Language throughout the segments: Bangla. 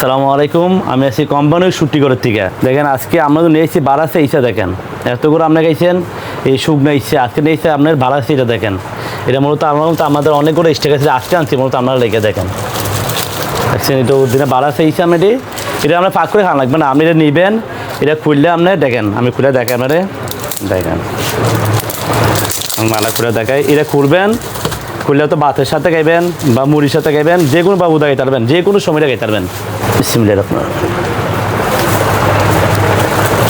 আসসালামু আলাইকুম। আমি আছি কোম্পানির শুটকি করে থেকে। দেখেন আজকে আমরা তো নিয়েছি বারাসে ইচ্ছা। দেখেন এত করে আপনি খাইছেন এই শুকনো ইচ্ছে। আজকে নিয়েছে আপনার বারাসে এটা। দেখেন এটা মূলত আমাদের অনেক করে স্টেক আছে, আজকে আনছি মূলত আপনারা লেগে দেখেন। দেখছেন এটা দিনে বারাসে ইচ্ছে আপনি এটা আমরা ফাঁক করে খাওয়া লাগবে না। আপনি এটা নিবেন, এটা খুললে আপনি দেখেন, আমি খুলে দেখাই আপনারে। দেখেন মালা খুলে দেখাই। এটা খুলবেন, খুললে তো ভাতের সাথে খাইবেন বা মুড়ির সাথে খাইবেন, যে কোনো বাবুদা খাইতে পারবেন, যে কোনো সময়টা খাইতে পারবেন। সিমিলার আপনার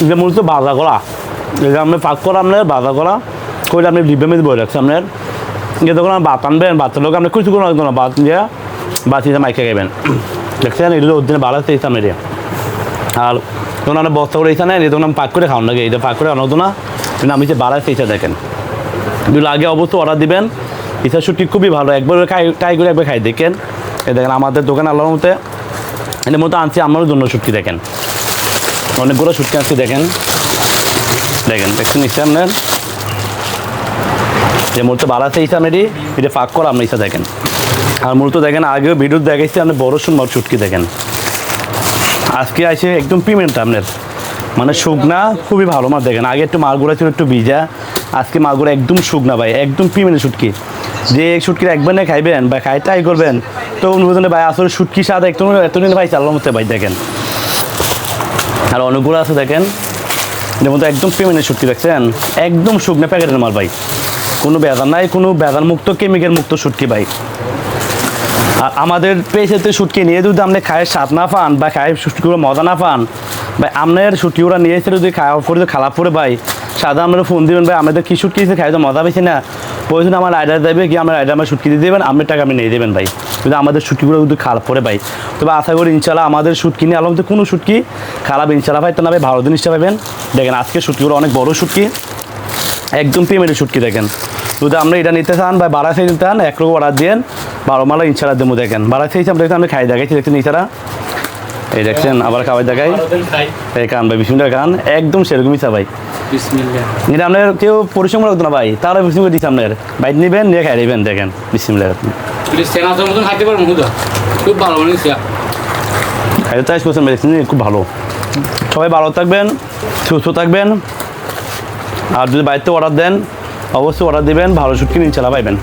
এটা মূলত বাজা করা, এটা আপনি পাক করা, আপনার বাজা করা করলে আপনি ডিব্বে মেঝে বয়ে রাখছেন। আপনার এটা তখন ভাত আনবেন, ভাতের লোক আপনি কিছু কোনো না, ভাত দিয়ে বাতিতে মাইকে খাইবেন। দেখছেন এটা ওর দিনে ভালো চেয়েছে আপনার। আর তখন আপনি বস্তা করে ইচ্ছা নেন, এটা তখন আমি পাক করে খাওয়ান লাগে, এটা পাক করে আনো তো না, কিন্তু আমি যে বাড়া চেয়েছে। দেখেন এগুলো আগে অবশ্যই অর্ডার দিবেন। ইচ্ছা শুটকি খুবই ভালো, একবার ট্রাই করে একবার খাই দেখেন। এই দেখেন আমাদের দোকান আল্লাহর মতে এর মতো আনছি আমারও জন্য শুটকি। দেখেন অনেকগুলো শুটকি আনছি। দেখেন দেখেন দেখছেন ইচ্ছা আপনার যে মূলত বাড়াতে ইচ্ছা আপনারই এটা ফাঁক করা আপনার ইচ্ছা। দেখেন আর মূলত দেখেন আগেও ভিডিও দেখাইছি আপনি বড় সুন্দর শুটকি। দেখেন আজকে আসে একদম পেমেন্ট আপনার মানে শুকনা খুবই ভালো মাছ। দেখেন আগে একটু মালগুড়া ছিল একটু ভিজা, আজকে মালগুড়া একদম শুকনা ভাই, একদম পেমেন্ট শুটকি। যে শুটকির একবার না খাইবেন বা খাই ট্রাই করবেন তো অনুবোধনে ভাই আসলে শুটকি স্বাদ এতদিন ভাই চালার মতো ভাই। দেখেন আর অনেকগুলো আছে দেখেন এর মধ্যে একদম পেমেন্টের শুটকি। দেখছেন একদম শুকনা প্যাকেটের মাল ভাই, কোনো বেজার নাই, কোনো বেজার মুক্ত কেমিক্যাল মুক্ত শুটকি ভাই। আর আমাদের পেজেতে শুটকি নিয়ে যদি আপনি খায় স্বাদ না পান বা খায় শুটকিগুলো মজা না পান ভাই, আপনার শুটকিগুলো নিয়েছে যদি খাওয়া করে খারাপ করে ভাই সাদা আপনারা ফোন দিবেন ভাই আমাদের কী শুটকি খাই তো মজা পেয়েছি না, প্রয়োজন আমার আইডার দেবে কি আমার আইডার আমার শুটকি দিয়ে দেবেন, আপনার টাকা আমি নিয়ে দেবেন ভাই। কিন্তু আমাদের শুটকিগুলো যদি খারাপ করে ভাই, তবে আশা করি ইনশাল্লাহ আমাদের শুটকি নিয়ে আলমতে কোনো শুটকি খারাপ ইনশাল্লাহ ভাই তো না ভাই, ভালো জিনিসটা পাবেন। দেখেন আজকে শুটকিগুলো অনেক বড় শুটকি, একদম পেমেন্টের শুটকি। দেখেন যদি আমরা এটা নিতে চান বা বাড়া খেয়ে নিতে চান এক রকম অর্ডার দিন, 12 মালা ইনশাল্লাহ দেবো। দেখেন বাড়া খেয়েছি আমরা দেখতে, আমরা খাই দেখাইছি দেখছেন ইনশাল্লাহ। এই দেখছেন আবার খাবার দেখাই, এই খান ভাই 20 মিনিট খান, একদম সেরকমই চা ভাই। এটা আপনার কেউ পরিশ্রম রাখতো না ভাই, তারা বিশ মিনিট দিচ্ছে আপনার বাইক নেবেন নিয়ে খাই নেবেন। দেখেন বিসমিল্লাহ খাইতে চাইজ করছেন মেডিসিন খুব ভালো। সবাই ভালো থাকবেন, সুস্থ থাকবেন। আর যদি বাড়িতে অর্ডার দেন অবশ্যই অর্ডার দেবেন, ভালো শুটকি ইনশাল্লাহ পাইবেন।